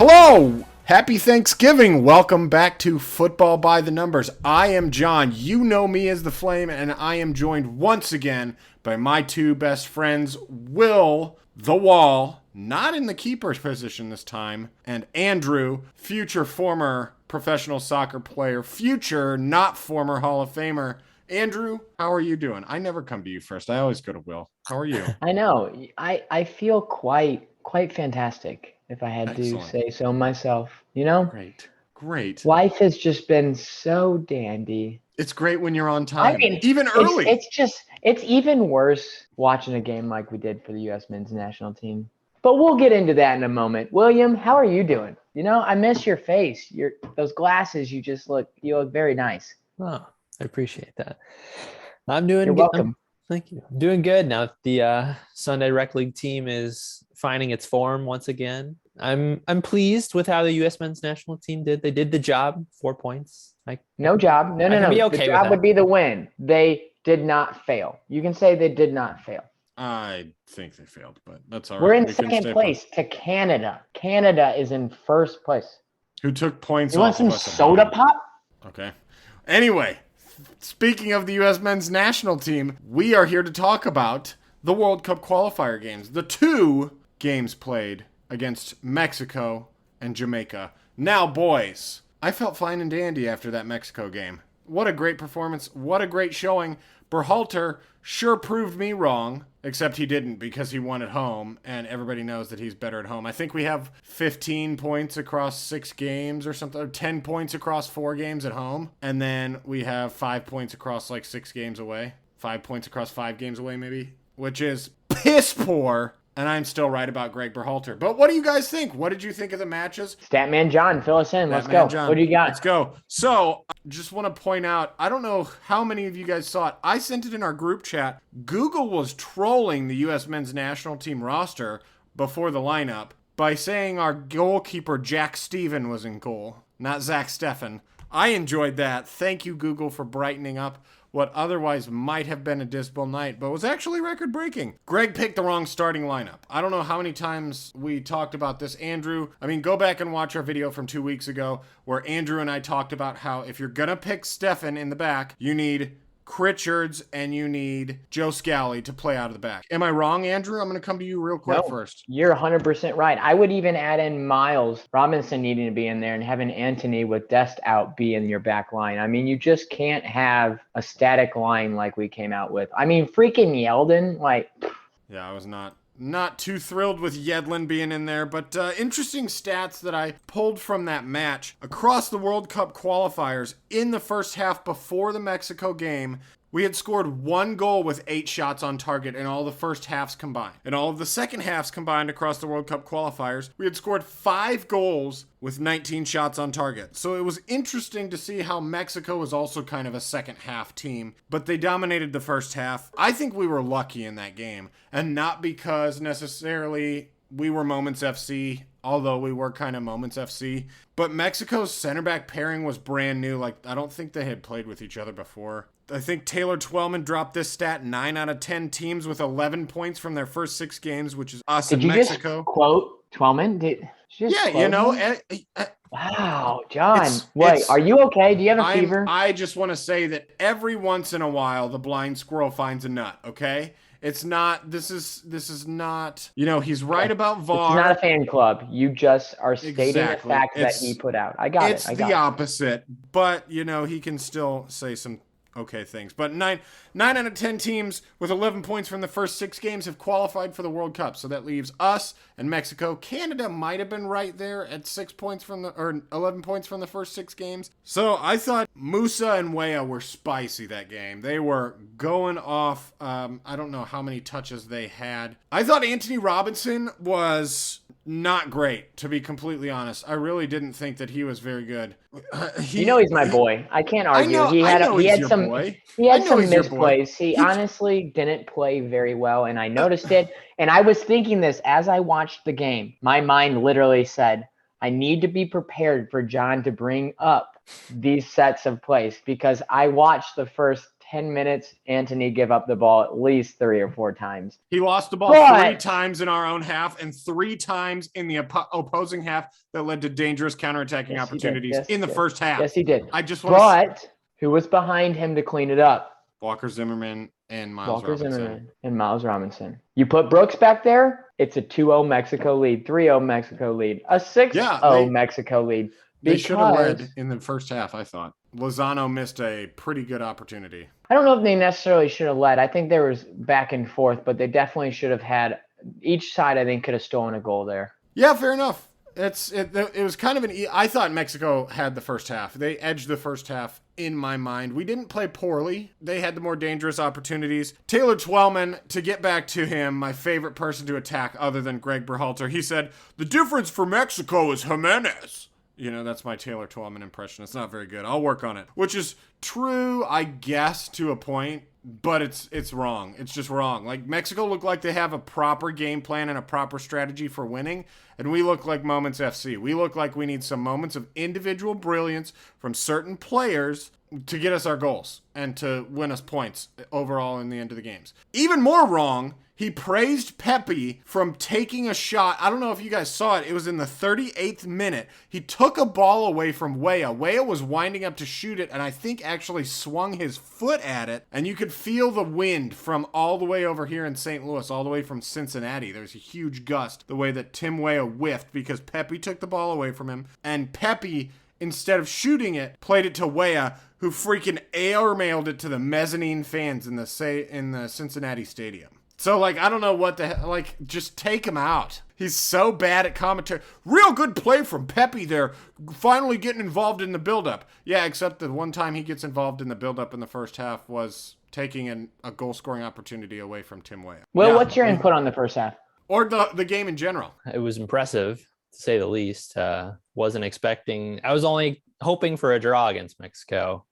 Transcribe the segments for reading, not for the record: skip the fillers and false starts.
Hello! Happy Thanksgiving! Welcome back to Football by the Numbers. I am John. You know me as The Flame, and I am joined once again by my two best friends, Will, The Wall, not in the keeper's position this time, and Andrew, future former professional soccer player, future not former Hall of Famer. Andrew, how are you doing? I never come to you first. I always go to Will. How are you? I know. I feel quite fantastic, if I had Excellent. to say so myself. You know, Great. life has just been so dandy. It's great when you're on I time, mean, even early. it's even worse watching a game like we did for the U.S. men's national team. But we'll get into that in a moment. William, how are you doing? You know, I miss your face. Those glasses. You look very nice. Oh, I appreciate that. I'm doing You're good. welcome. Thank you. I'm doing good now. The Sunday Rec League team is finding its form once again. I'm pleased with how the U.S. men's national team did. They did the job. 4 points. No job. No. Be okay The with job that. would be the win. They did not fail. You can say they did not fail. I think they failed, but that's all right. We're in We can second stay place to Canada. Canada is in first place. Who took points You want off some of us? soda pop? Okay. Anyway, speaking of the U.S. men's national team, we are here to talk about the World Cup qualifier games. The two games played against Mexico and Jamaica. Now, boys, I felt fine and dandy after that Mexico game. What a great performance. What a great showing. Berhalter sure proved me wrong, except he didn't because he won at home, and everybody knows that he's better at home. I think we have 15 points across 6 games or something, or 10 points across 4 games at home, and then we have 5 points across like 6 games away. 5 points across 5 games away, maybe, which is piss poor. And I'm still right about Greg Berhalter. But what do you guys think? What did you think of the matches? Statman John, fill us in. Let's go. John, What do you got? Let's go. So, I just want to point out, I don't know how many of you guys saw it. I sent it in our group chat. Google was trolling the U.S. men's national team roster before the lineup by saying our goalkeeper Jack Steven was in goal, not Zach Steffen. I enjoyed that. Thank you, Google, for brightening up what otherwise might have been a dismal night, but was actually record-breaking. Greg picked the wrong starting lineup. I don't know how many times we talked about this. Andrew, go back and watch our video from 2 weeks ago where Andrew and I talked about how if you're going to pick Steffen in the back, you need Critchards and you need Joe Scally to play out of the back. Am I wrong, Andrew? I'm going to come to you real quick first. You're 100% right. I would even add in Miles Robinson needing to be in there and having Anthony with Dest out be in your back line. I mean, you just can't have a static line like we came out with. I mean, freaking Yeldon, like... Yeah, I was not too thrilled with Yedlin being in there, but interesting stats that I pulled from that match. Across the World Cup qualifiers, in the first half before the Mexico game, we had scored 1 goal with 8 shots on target in all the first halves combined. In all of the second halves combined across the World Cup qualifiers, we had scored 5 goals with 19 shots on target. So it was interesting to see how Mexico was also kind of a second half team, but they dominated the first half. I think we were lucky in that game, and not because necessarily we were Moments FC, although we were kind of Moments FC. But Mexico's center back pairing was brand new. Like, I don't think they had played with each other before. I think Taylor Twellman dropped this stat: 9 out of 10 teams with 11 points from their first 6 games, which is us and Mexico. Did you just quote Twellman? Wow, John. Are you okay? Do you have a fever? I just want to say that every once in a while, the blind squirrel finds a nut, okay? It's not, this is not, he's right about VAR. It's not a fan club. You just are stating the fact that he put out. I got it. It's the opposite, but, he can still say some okay things. But 9 out of 10 teams with 11 points from the first 6 games have qualified for the World Cup. So that leaves us and Mexico. Canada might have been right there at 6 points or 11 points from the first 6 games. So I thought Musa and Weah were spicy that game. They were going off. I don't know how many touches they had. I thought Anthony Robinson was not great, to be completely honest. I really didn't think that he was very good. He's my boy. I can't argue. He had some misplays. He honestly didn't play very well, and I noticed it. And I was thinking this as I watched the game. My mind literally said, I need to be prepared for John to bring up these sets of plays because I watched the first 10 minutes, Anthony give up the ball at least 3 or 4 times. He lost the ball 3 times in our own half and 3 times in the opposing half that led to dangerous counterattacking opportunities in the first half. Yes, he did. I just want But who was behind him to clean it up? Walker Zimmerman and Miles Robinson. You put Brooks back there, it's a 2-0 Mexico lead, 3-0 Mexico lead, a 6-0 Mexico lead. They should have led in the first half, I thought. Lozano missed a pretty good opportunity. I don't know if they necessarily should have led. I think there was back and forth, but they definitely should have had – each side, I think, could have stolen a goal there. Yeah, fair enough. It was kind of I thought Mexico had the first half. They edged the first half in my mind. We didn't play poorly. They had the more dangerous opportunities. Taylor Twellman, to get back to him, my favorite person to attack other than Greg Berhalter, he said, the difference for Mexico is Jimenez. You know, that's my Taylor Twellman impression. It's not very good. I'll work on it. Which is true, I guess, to a point, but it's wrong. It's just wrong. Like, Mexico look like they have a proper game plan and a proper strategy for winning, and we look like Moments FC. We look like we need some moments of individual brilliance from certain players to get us our goals and to win us points overall in the end of the games. Even more wrong, he praised Pepe from taking a shot. I don't know if you guys saw it. It was in the 38th minute. He took a ball away from Weah. Weah was winding up to shoot it, and I think actually swung his foot at it. And you could feel the wind from all the way over here in St. Louis, all the way from Cincinnati. There's a huge gust the way that Tim Weah whiffed because Pepe took the ball away from him. And Pepe, instead of shooting it, played it to Weah, who freaking airmailed it to the mezzanine fans in the Cincinnati stadium. So, like, I don't know what the hell, like, just take him out. He's so bad at commentary. Real good play from Pepe there, finally getting involved in the buildup. Yeah, except the one time he gets involved in the buildup in the first half was taking a goal-scoring opportunity away from Tim Weah. Well, what's your input on the first half? Or the game in general? It was impressive, to say the least. Wasn't expecting, I was only hoping for a draw against Mexico.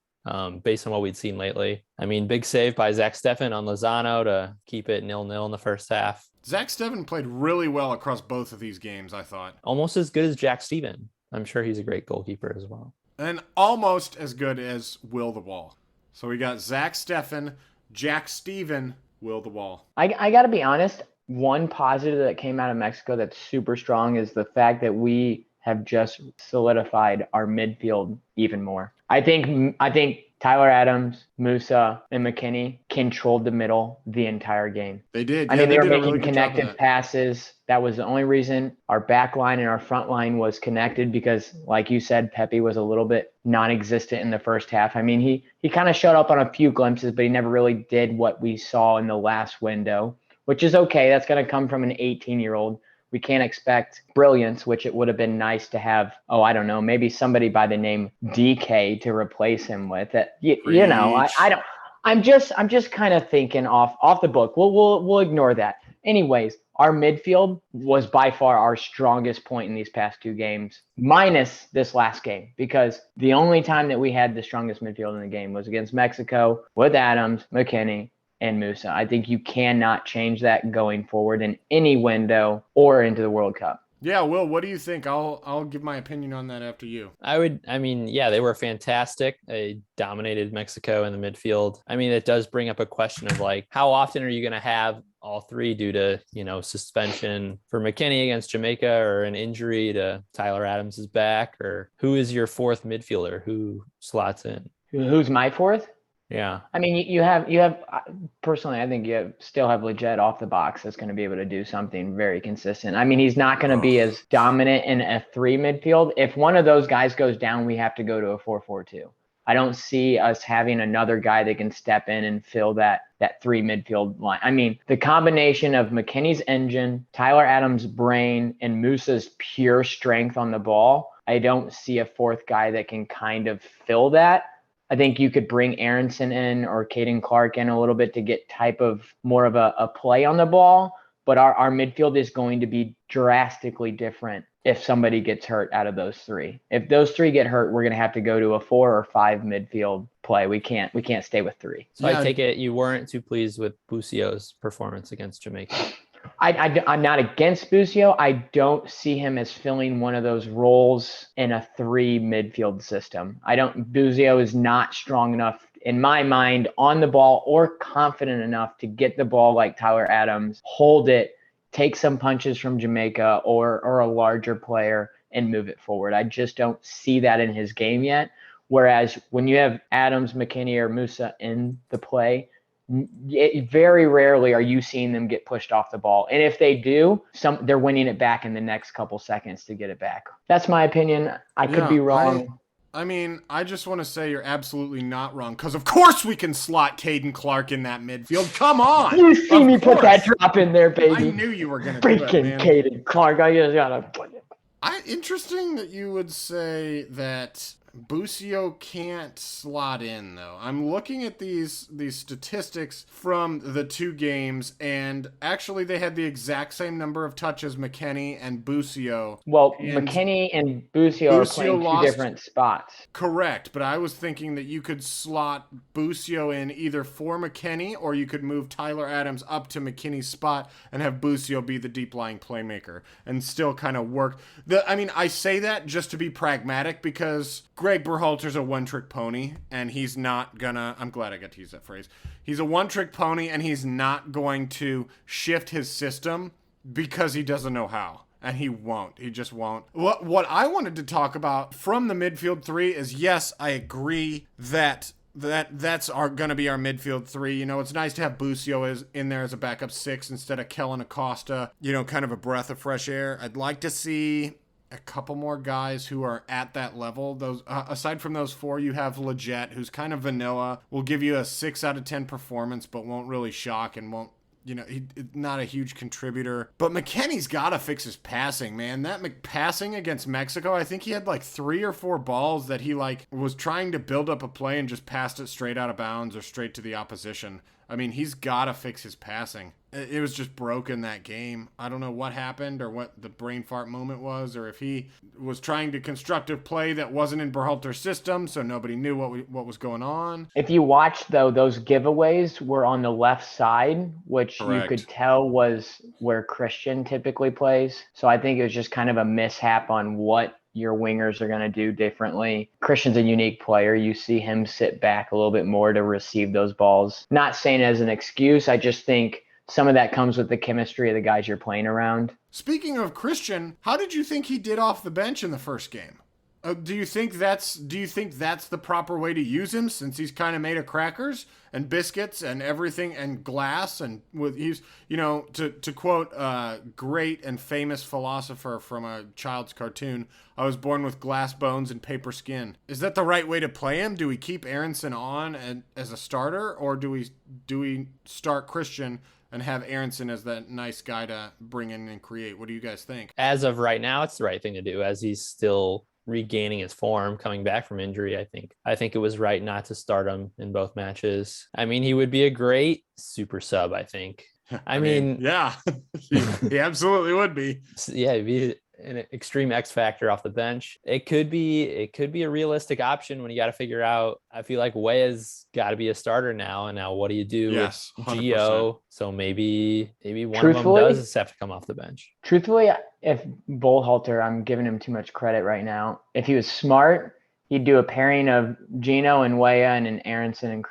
Based on what we'd seen lately. I mean, big save by Zach Steffen on Lozano to keep it 0-0 in the first half. Zach Steffen played really well across both of these games, I thought. Almost as good as Jack Steven. I'm sure he's a great goalkeeper as well. And almost as good as Will the Wall. So we got Zach Steffen, Jack Steven, Will the Wall. I got to be honest, one positive that came out of Mexico that's super strong is the fact that we have just solidified our midfield even more. I think Tyler Adams, Musa, and McKinney controlled the middle the entire game. They did. I mean, they were making connected passes. That was the only reason our back line and our front line was connected because, like you said, Pepe was a little bit non-existent in the first half. I mean, he kind of showed up on a few glimpses, but he never really did what we saw in the last window, which is okay. That's going to come from an 18-year-old. We can't expect brilliance, which it would have been nice to have, I don't know, maybe somebody by the name DK to replace him with. You know, I'm just kind of thinking off the book. We'll ignore that. Anyways, our midfield was by far our strongest point in these past 2 games, minus this last game, because the only time that we had the strongest midfield in the game was against Mexico with Adams, McKinney, and Musa. I think you cannot change that going forward in any window or into the World Cup. Yeah, Will, what do you think? I'll give my opinion on that after you. They were fantastic. They dominated Mexico in the midfield. I mean, it does bring up a question of like, how often are you going to have all 3 due to, suspension for McKinney against Jamaica or an injury to Tyler Adams' back, or who is your 4th midfielder who slots in? Who's my 4th? Yeah. I mean, you have personally, I think you still have Leggett off the box that's going to be able to do something very consistent. I mean, he's not going to be as dominant in a 3 midfield. If one of those guys goes down, we have to go to a 4-4-2. I don't see us having another guy that can step in and fill that 3 midfield line. I mean, the combination of McKinney's engine, Tyler Adams' brain, and Musa's pure strength on the ball, I don't see a 4th guy that can kind of fill that. I think you could bring Aronson in or Caden Clark in a little bit to get type of more of a play on the ball. But our midfield is going to be drastically different if somebody gets hurt out of those 3. If those 3 get hurt, we're going to have to go to a 4 or 5 midfield play. We can't stay with 3. So yeah. I take it you weren't too pleased with Busio's performance against Jamaica. I'm not against Busio. I don't see him as filling one of those roles in a 3 midfield system. Busio is not strong enough in my mind on the ball or confident enough to get the ball like Tyler Adams, hold it, take some punches from Jamaica or a larger player and move it forward. I just don't see that in his game yet. Whereas when you have Adams, McKinney, or Musa in the play, very rarely are you seeing them get pushed off the ball. And if they do, they're winning it back in the next couple seconds to get it back. That's my opinion. I could be wrong. I mean, I just want to say you're absolutely not wrong, because of course we can slot Caden Clark in that midfield. Come on. You see me put that drop in there, baby. I knew you were going to do it, freaking Caden Clark. I just got to put it. Interesting that you would say that Busio can't slot in, though. I'm looking at these statistics from the 2 games, and actually they had the exact same number of touches, McKinney and Busio. Well, McKinney and Busio are playing 2 different spots. Correct, but I was thinking that you could slot Busio in either for McKinney, or you could move Tyler Adams up to McKinney's spot and have Busio be the deep-lying playmaker and still kind of work. I say that just to be pragmatic, because Greg Berhalter's a one-trick pony, and he's not gonna... I'm glad I got to use that phrase. He's a one-trick pony, and he's not going to shift his system because he doesn't know how. And he won't. He just won't. What I wanted to talk about from the midfield 3 is, yes, I agree that's going to be our midfield 3. You know, it's nice to have Busio in there as a backup 6 instead of Kellen Acosta. You know, kind of a breath of fresh air. I'd like to see a couple more guys who are at that level. Those aside from those 4, you have Leggett, who's kind of vanilla, will give you a 6 out of 10 performance, but won't really shock and won't, he's not a huge contributor. But McKenny's got to fix his passing, man. That passing against Mexico, I think he had like 3 or 4 balls that he was trying to build up a play and just passed it straight out of bounds or straight to the opposition. I mean, he's got to fix his passing. It was just broken that game. I don't know what happened or what the brain fart moment was, or if he was trying to construct a play that wasn't in Berhalter's system, so nobody knew what was going on. If you watch, though, those giveaways were on the left side, which Correct. You could tell was where Christian typically plays. So I think it was just kind of a mishap on what your wingers are going to do differently. Christian's a unique player. You see him sit back a little bit more to receive those balls. Not saying as an excuse. I just think some of that comes with the chemistry of the guys you're playing around. Speaking of Christian, how did you think he did off the bench in the first game? Do you think that's the proper way to use him, since he's kind of made of crackers and biscuits and everything and glass, and he's to quote a great and famous philosopher from a child's cartoon, I was born with glass bones and paper skin. Is that the right way to play him? Do we keep Aronson on as a starter, or do we start Christian and have Aronson as that nice guy to bring in and create? What do you guys think? As of right now, it's the right thing to do, as he's still regaining his form, coming back from injury. I think it was right not to start him in both matches. I mean, he would be a great super sub, I think. I mean, yeah, he absolutely would be. Yeah, he'd be an extreme X factor off the bench. It could be a realistic option when you got to figure out. I feel like Weah's got to be a starter now. And now what do you do with 100%. Gio? So maybe one of them does have to come off the bench. Truthfully, if Berhalter, I'm giving him too much credit right now. If he was smart, he'd do a pairing of Gino and Weah and an Aronson and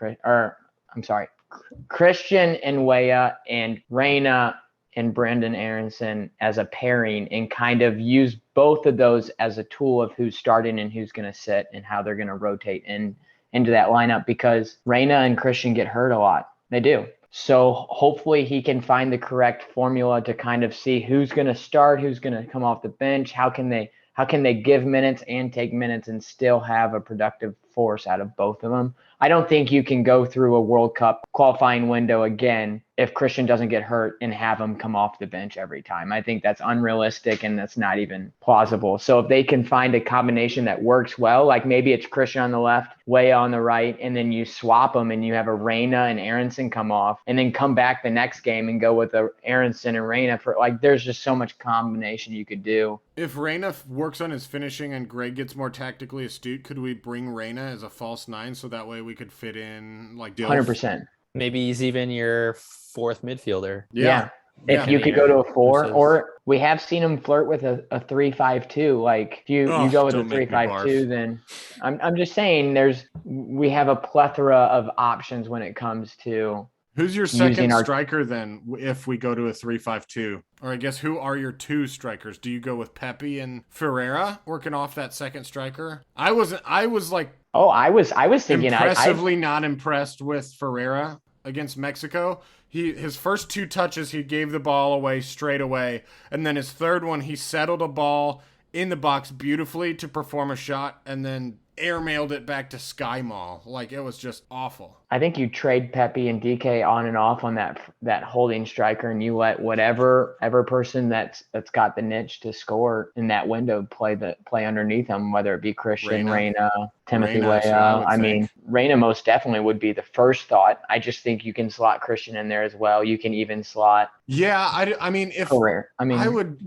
Christian and Weah and Reyna and Brendan Aronson as a pairing, and kind of use both of those as a tool of who's starting and who's going to sit and how they're going to rotate into that lineup, because Reyna and Christian get hurt a lot. They do. So hopefully he can find the correct formula to kind of see who's going to start, who's going to come off the bench, how can they give minutes and take minutes and still have a productive force out of both of them. I don't think you can go through a World Cup qualifying window again if Christian doesn't get hurt and have him come off the bench every time. I think that's unrealistic and that's not even plausible. So if they can find a combination that works well, like maybe it's Christian on the left, Weah on the right, and then you swap them and you have a Reyna and Aronson come off, and then come back the next game and go with a Aronson and Reyna for there's just so much combination you could do. If Reyna works on his finishing and Greg gets more tactically astute, could we bring Reyna as a false 9 so that way we could fit in like Dilf? 100%. Maybe he's even your fourth midfielder. Yeah. If Yeah. you could go to a 4, versus- or we have seen him flirt with a 3-5-2. Like if you go with a Don't make me 3-5-2, barf. then I'm just saying we have a plethora of options when it comes to Who's your using second our striker then if we go to a 3-5-2? Or I guess who are your two strikers? Do you go with Pepe and Ferreira working off that second striker? I was like Oh, I was thinking impressively not impressed with Ferreira against Mexico. His first two touches he gave the ball away straight away, and then his third one he settled a ball in the box beautifully to perform a shot and then airmailed it back to Sky Mall. Like, it was just awful. I think you trade Pepe and DK on and off on that holding striker, and you let whatever person that's got the niche to score in that window play underneath him, whether it be Christian, Reyna, Timothy Weah. I mean, Reyna most definitely would be the first thought. I just think you can slot Christian in there as well. You can even slot. Yeah, I mean, if career. I would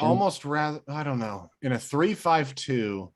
almost rather, I don't know, in a 3-5-2.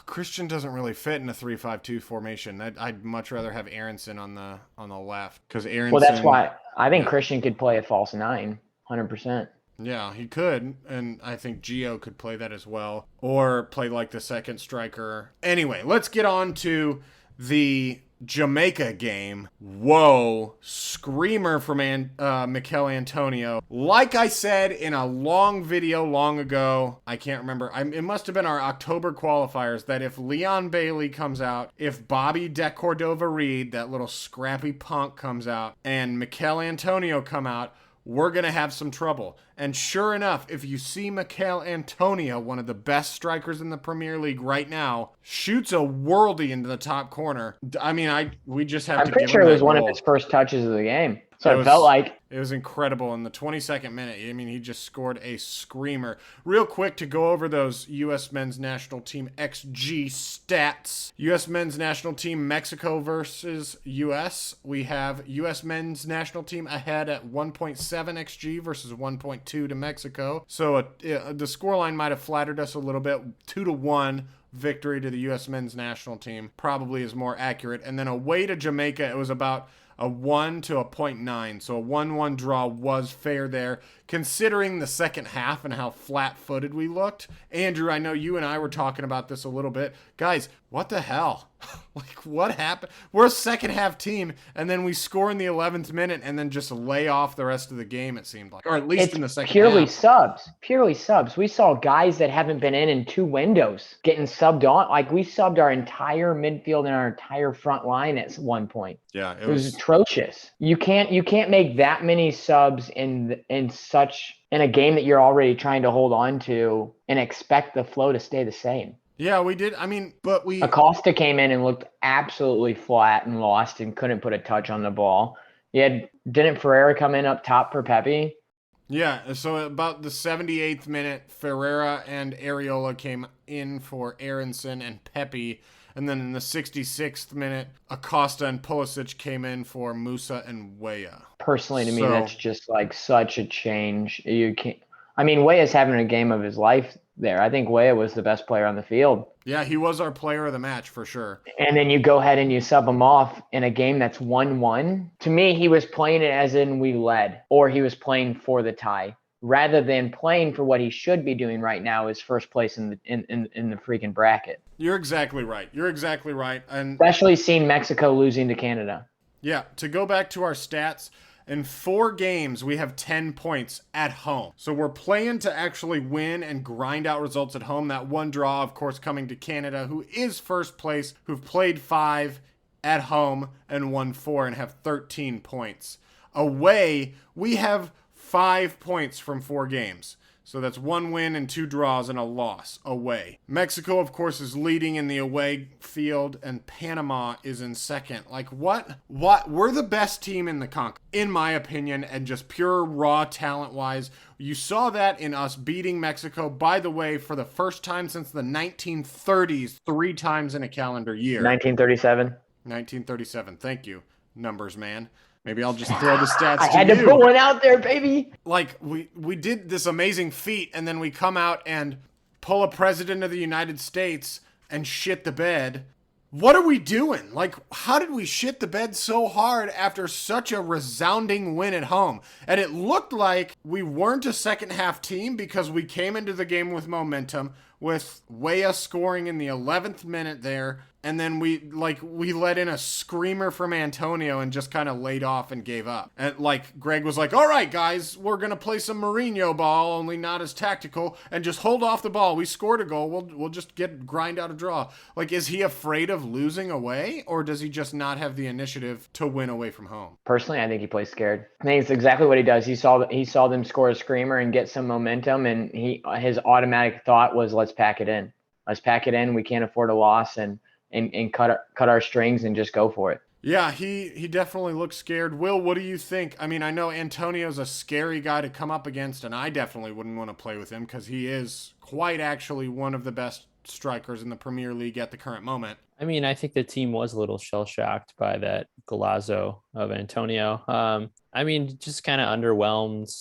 Christian doesn't really fit in a 3-5-2 formation. I'd much rather have Aronson on the left because Aronson. Well, that's why I think Christian could play a false 9, 100%. Yeah, he could, and I think Gio could play that as well, or play like the second striker. Anyway, let's get on to the Jamaica game. Whoa, screamer from Mikel Antonio. Like I said in a long video long ago, I can't remember, it must have been our October qualifiers, that if Leon Bailey comes out, if Bobby De Cordova-Reid, that little scrappy punk, comes out, and Mikel Antonio come out, we're going to have some trouble. And sure enough, if you see Mikel Antonio, one of the best strikers in the Premier League right now, shoots a worldie into the top corner. I mean, we just have to give him that goal. I'm pretty sure it was one of his first touches of the game. So it felt like it was incredible in the 22nd minute. I mean, he just scored a screamer. Real quick to go over those U.S. men's national team XG stats. U.S. men's national team Mexico versus U.S. We have U.S. men's national team ahead at 1.7 XG versus 1.2 to Mexico. So the scoreline might have flattered us a little bit. 2-1. Victory to the U.S. men's national team probably is more accurate. And then away to Jamaica, it was about a 1 to a 0.9. So a 1-1 draw was fair there, considering the second half and how flat-footed we looked. Andrew, I know you and I were talking about this a little bit. Guys, what the hell? Like, what happened? We're a second-half team, and then we score in the 11th minute and then just lay off the rest of the game, it seemed like. Or at least in the second half. Purely subs. We saw guys that haven't been in 2 windows getting subbed on. Like, we subbed our entire midfield and our entire front line at one point. Yeah, it was atrocious. You can't make that many subs in a game that you're already trying to hold on to and expect the flow to stay the same. Yeah, we did. I mean, but Acosta came in and looked absolutely flat and lost and couldn't put a touch on the ball. Didn't Ferreira come in up top for Pepe? Yeah, so about the 78th minute, Ferreira and Areola came in for Aronson and Pepe. And then in the 66th minute, Acosta and Pulisic came in for Musa and Weah. Personally, to me, that's just like such a change. You can't. I mean, Weah's having a game of his life there. I think Weah was the best player on the field. Yeah, he was our player of the match for sure. And then you go ahead and you sub him off in a game that's 1-1. To me, he was playing it as in we led, or he was playing for the tie, rather than playing for what he should be doing right now, is first place in the freaking bracket. You're exactly right. And especially seeing Mexico losing to Canada. Yeah, to go back to our stats, in 4 games, we have 10 points at home. So we're playing to actually win and grind out results at home. That one draw, of course, coming to Canada, who is first place, who've played 5 at home and won 4 and have 13 points. Away, we have 5 points from 4 games. So that's 1 win and 2 draws and a loss away. Mexico, of course, is leading in the away field, and Panama is in second. Like, what? We're the best team in the CONCACAF, in my opinion, and just pure raw talent-wise. You saw that in us beating Mexico, by the way, for the first time since the 1930s, 3 times in a calendar year. 1937. 1937. Thank you, numbers man. Maybe I'll just throw the stats I had to put one out there, baby. Like, we did this amazing feat, and then we come out and pull a president of the United States and shit the bed. what are we doing? Like, how did we shit the bed so hard after such a resounding win at home? And it looked like we weren't a second half team because we came into the game with momentum, with Weah scoring in the 11th minute there. And then we let in a screamer from Antonio and just kind of laid off and gave up. And like Greg was like, all right, guys, we're going to play some Mourinho ball, only not as tactical, and just hold off the ball. We scored a goal. We'll just grind out a draw. Like, is he afraid of losing away, or does he just not have the initiative to win away from home? Personally, I think he plays scared. I think it's exactly what he does. He saw them score a screamer and get some momentum, and his automatic thought was, let's pack it in. Let's pack it in. We can't afford a loss, and cut our strings and just go for it. Yeah, he definitely looks scared. Will, what do you think? I mean, I know Antonio's a scary guy to come up against, and I definitely wouldn't want to play with him because he is quite actually one of the best strikers in the Premier League at the current moment. I mean, I think the team was a little shell-shocked by that golazo of Antonio. I mean, just kind of underwhelmed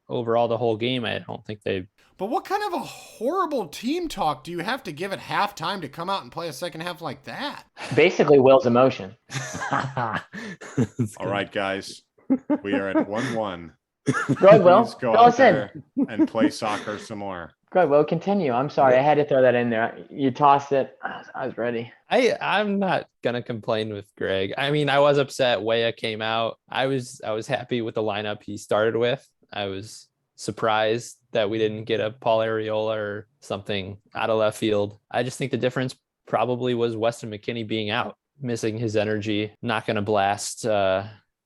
overall the whole game. I don't think they... But what kind of a horrible team talk do you have to give at halftime to come out and play a second half like that? Basically, Will's emotion. All right, guys. We are at 1-1. Go ahead, Will. Please go Fill out us there in. and play soccer some more. Go ahead, Will. Continue. I'm sorry. I had to throw that in there. You tossed it. I was ready. I'm not gonna complain with Greg. I mean, I was upset Weah came out. I was happy with the lineup he started with. I was surprised that we didn't get a Paul Areola or something out of left field. I just think the difference probably was Weston McKennie being out, missing his energy. Not going to blast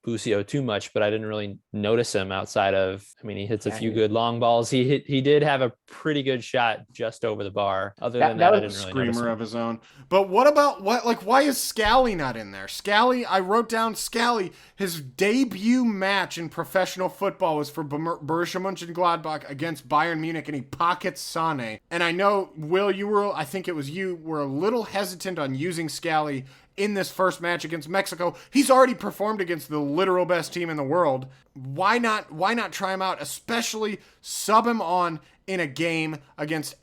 Busio too much, but I didn't really notice him outside of, I mean, he hits a few good long balls. He did have a pretty good shot just over the bar. Other than that, I didn't really notice him. Screamer of his own. But what about why is Scally not in there? Scally, I wrote down Scally. His debut match in professional football was for Borussia Mönchengladbach against Bayern Munich, and he pockets Sane. And I know, Will, I think it was you, were a little hesitant on using Scally in this first match against Mexico. He's already performed against the literal best team in the world. Why not try him out, especially sub him on in a game against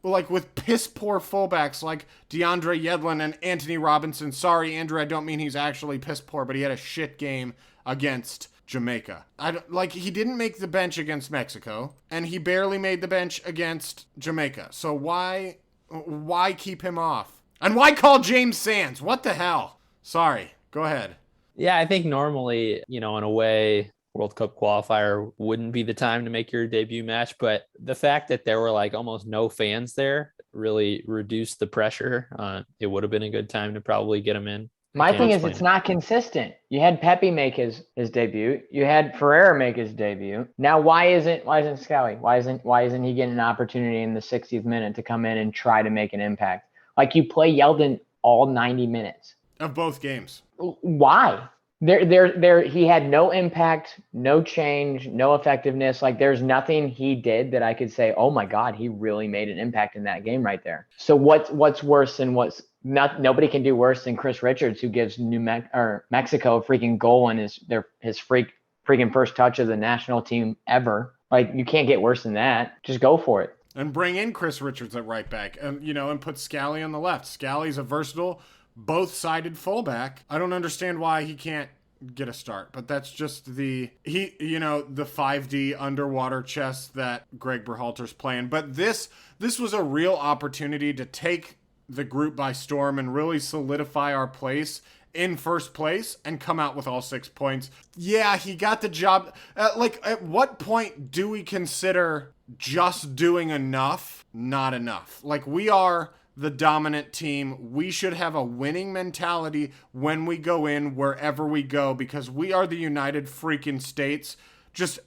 with piss poor fullbacks like DeAndre Yedlin and Anthony Robinson. Sorry, Andrew, I don't mean he's actually piss poor, but he had a shit game against Jamaica. He didn't make the bench against Mexico, and he barely made the bench against Jamaica. So why keep him off? And why call James Sands? What the hell? Sorry. Go ahead. Yeah, I think normally, in a way, World Cup qualifier wouldn't be the time to make your debut match. But the fact that there were almost no fans there really reduced the pressure. It would have been a good time to probably get him in. My thing is, it's not consistent. You had Pepe make his debut. You had Ferreira make his debut. Now, why isn't Scally? Why isn't he getting an opportunity in the 60th minute to come in and try to make an impact? Like, you play Yeldon all 90 minutes. Of both games. Why? He had no impact, no change, no effectiveness. Like, there's nothing he did that I could say, oh my God, he really made an impact in that game right there. So what's worse than nobody can do worse than Chris Richards, who gives Mexico a freaking goal in his freaking first touch of the national team ever. Like, you can't get worse than that. Just go for it. And bring in Chris Richards at right back, and put Scally on the left. Scally's a versatile, both-sided fullback. I don't understand why he can't get a start, but that's just the 5D underwater chess that Greg Berhalter's playing. But this was a real opportunity to take the group by storm and really solidify our place in first place and come out with all 6 points. Yeah, he got the job. At what point do we consider just doing enough not enough? Like, we are the dominant team. We should have a winning mentality when we go in, wherever we go, because we are the United freaking States. Just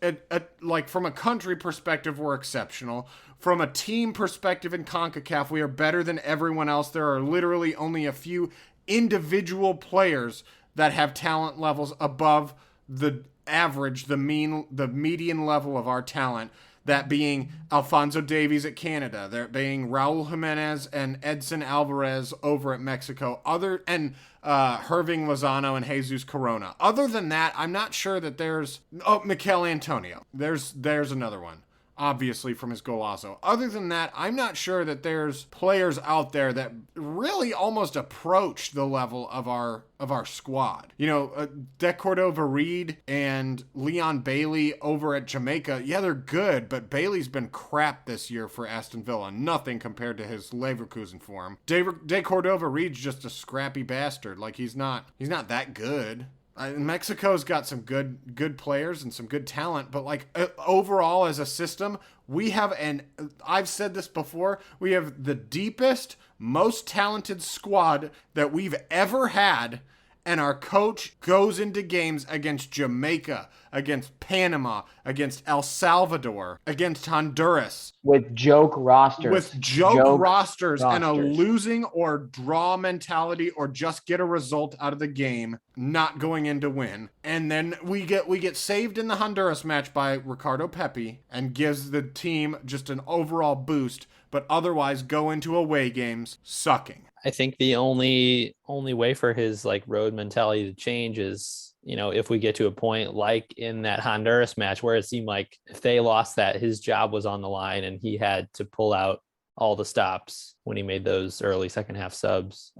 from a country perspective, we're exceptional. From a team perspective in CONCACAF, we are better than everyone else. There are literally only a few individual players that have talent levels above the average, the median level of our talent. That being Alphonso Davies at Canada, there being Raul Jimenez and Edson Alvarez over at Mexico, Herving Lozano and Jesus Corona. Other than that, I'm not sure that there's Mikel Antonio. There's another one. obviously, from his golazo. Other than that, I'm not sure that there's players out there that really almost approach the level of our squad. You know, De Cordova-Reid and Leon Bailey over at Jamaica, yeah, they're good, but Bailey's been crap this year for Aston Villa. Nothing compared to his Leverkusen form. De Cordova-Reid's just a scrappy bastard. Like, he's not that good. Mexico's got some good players and some good talent, but like overall as a system, we have, and I've said this before, we have the deepest, most talented squad that we've ever had. And our coach goes into games against Jamaica, against Panama, against El Salvador, against Honduras. With joke rosters. With joke rosters and a losing or draw mentality or just get a result out of the game, not going in to win. And then we get saved in the Honduras match by Ricardo Pepi and gives the team just an overall boost, but otherwise go into away games sucking. I think the only way for his like road mentality to change is, you know, if we get to a point like in that Honduras match where it seemed like if they lost that, his job was on the line and he had to pull out all the stops when he made those early second half subs.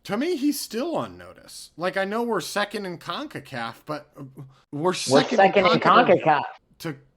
To me, he's still on notice. Like, I know we're second in CONCACAF, but we're second in CONCACAF.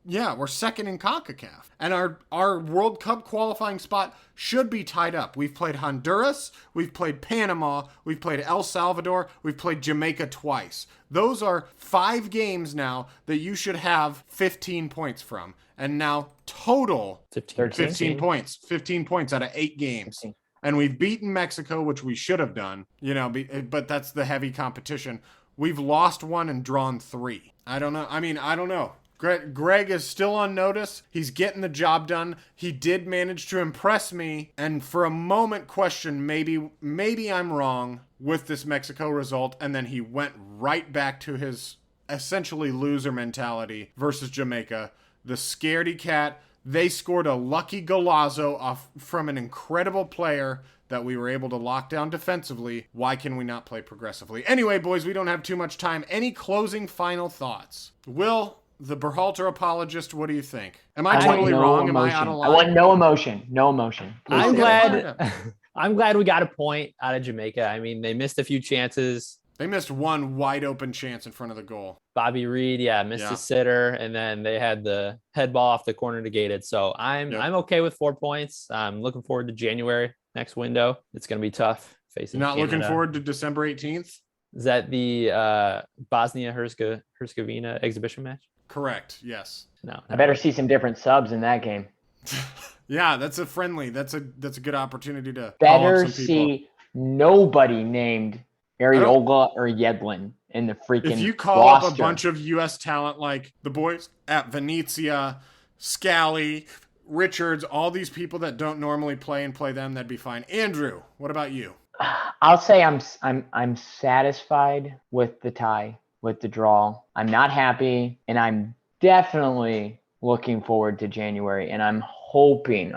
We're second in CONCACAF. And our World Cup qualifying spot should be tied up. We've played Honduras, we've played Panama, we've played El Salvador, we've played Jamaica twice. Those are 5 games now that you should have 15 points from. And now total 15 points. 15 points out of 8 games. 15. And we've beaten Mexico, which we should have done, you know, but that's the heavy competition. We've lost 1 and drawn 3. I don't know. Greg is still on notice. He's getting the job done. He did manage to impress me, and for a moment questioned maybe I'm wrong with this Mexico result, and then he went right back to his essentially loser mentality versus Jamaica. The scaredy cat. They scored a lucky golazo off from an incredible player that we were able to lock down defensively. Why can we not play progressively? Anyway, boys, we don't have too much time. Any closing final thoughts? Will, the Berhalter apologist, what do you think? Am I totally wrong? Am I out of line? I want no emotion. No emotion. I'm glad we got a point out of Jamaica. I mean, they missed a few chances. They missed one wide open chance in front of the goal. Bobby Reed, missed a sitter, and then they had the head ball off the corner negated. So I'm okay with 4 points. I'm looking forward to January, next window. It's going to be tough facing Not Canada. Looking forward to December 18th? Is that the Bosnia Herzegovina exhibition match? Correct. Yes. No. I better see some different subs in that game. Yeah, that's a friendly. That's a good opportunity to better see nobody named Ariola or Yedlin in the freaking If you call roster. up a bunch of U.S. talent like the boys at Venezia, Scally, Richards, all these people that don't normally play them, that'd be fine. Andrew, what about you? I'll say I'm satisfied with the tie, with the draw. I'm not happy, and I'm definitely looking forward to January. And I'm hoping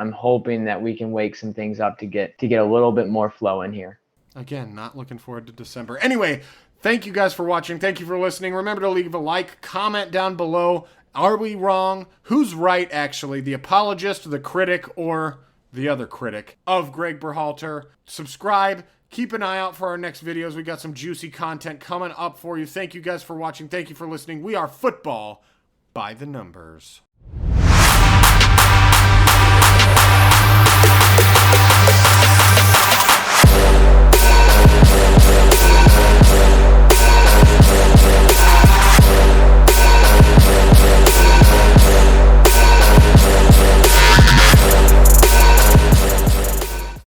that we can wake some things up to get a little bit more flow in here. Again, not looking forward to December. Anyway, thank you guys for watching. Thank you for listening. Remember to leave a like, comment down below. Are we wrong? Who's right, actually? The apologist, the critic, or the other critic of Greg Berhalter? Subscribe. Keep an eye out for our next videos. We got some juicy content coming up for you. Thank you guys for watching. Thank you for listening. We are Football by the Numbers.